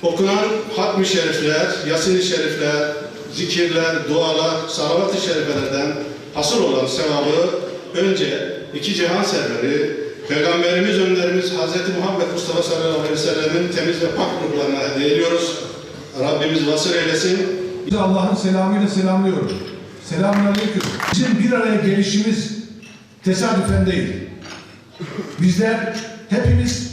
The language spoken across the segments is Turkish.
Okunan hatm-ı şerifler, yasin-i şerifler, zikirler, dualar, salavat-ı şerifelerden hasıl olan sevabı önce iki cihan serveri, Peygamberimiz, önderimiz Hz. Muhammed Mustafa sallallahu aleyhi ve sellem'in temiz ve pak ruhlarına hediye ediyoruz. Rabbimiz vasıl eylesin. Allah'ın selamıyla selamlıyorum. Selamünaleyküm. Bizim bir araya gelişimiz tesadüfen değil. Bizler hepimiz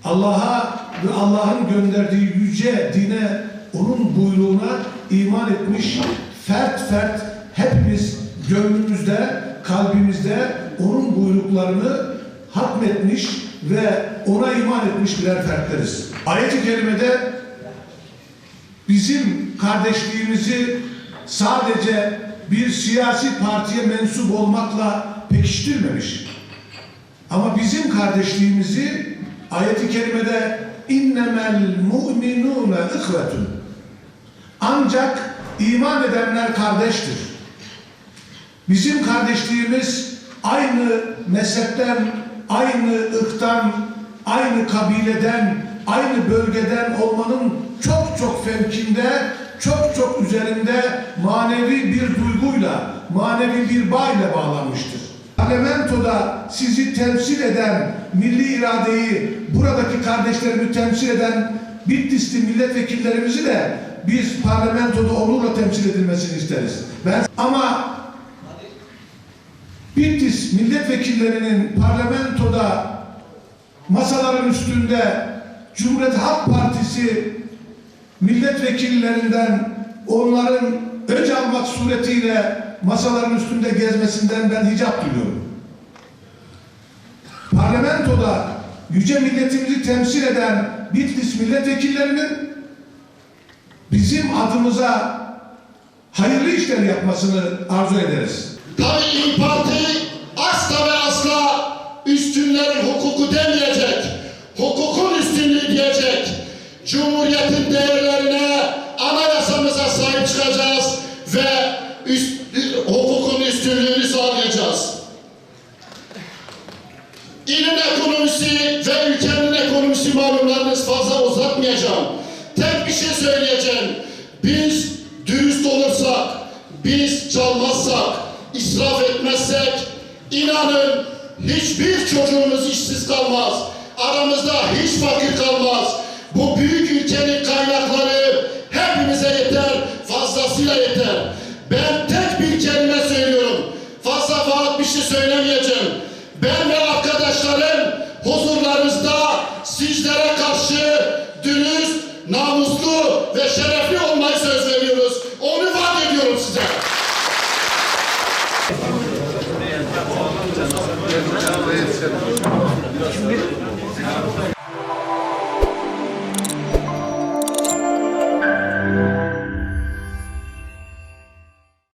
Allah'a ve Allah'ın gönderdiği yüce dine, onun buyruğuna iman etmiş, fert fert hepimiz gönlümüzde, kalbimizde onun buyruklarını hatmetmiş ve ona iman etmiş birer fertleriz. Ayet-i kerimede bizim kardeşliğimizi sadece bir siyasi partiye mensup olmakla pekiştirmemiş. Ama bizim kardeşliğimizi ayet-i kerimede innemel mu'minûne ihvetun, ancak iman edenler kardeştir. Bizim kardeşliğimiz aynı mezhepten, aynı ırktan, aynı kabileden, aynı bölgeden olmanın çok çok fevkinde, çok çok üzerinde manevi bir duyguyla, manevi bir bağ bağlanmıştır. Parlamentoda sizi temsil eden, milli iradeyi, buradaki kardeşlerimi temsil eden Bitlisli milletvekillerimizi de biz parlamentoda onurla temsil edilmesini isteriz. Ama Bitlis milletvekillerinin parlamentoda masaların üstünde Cumhuriyet Halk Partisi milletvekillerinden onların öc almak suretiyle masaların üstünde gezmesinden ben hicap duyuyorum. Parlamentoda yüce milletimizi temsil eden Bitlis milletvekillerinin bizim adımıza hayırlı işler yapmasını arzu ederiz. Tabii İYİ Parti asla ve asla üstünlerin hukuku demeyecek, hukukun üstünlüğü diyecek. Cumhuriyetin değerlerine, anayasamıza sahip çıkacağız ve hukukun üstünlüğünü sağlayacağız. İlin ekonomisi ve ülkenin ekonomisi malumlarınız, fazla uzatmayacağım. Tek bir şey söyleyeceğim. Biz dürüst olursak, biz çalmazsak, israf etmezsek, inanın hiçbir çocuğumuz işsiz kalmaz. Aramızda hiç fakir kalmaz. Bu büyük ülkenin kaynakları hepimize yeter, fazlasıyla yeter. Ben tek bir kelime söylüyorum. Fazla vaat bir şey söylemeyeceğim. Ben ve arkadaşlarım huzurlarınızda sizlere karşı dürüst, namuslu ve şerefli olmayı söz veriyoruz. Onu vaat ediyorum size.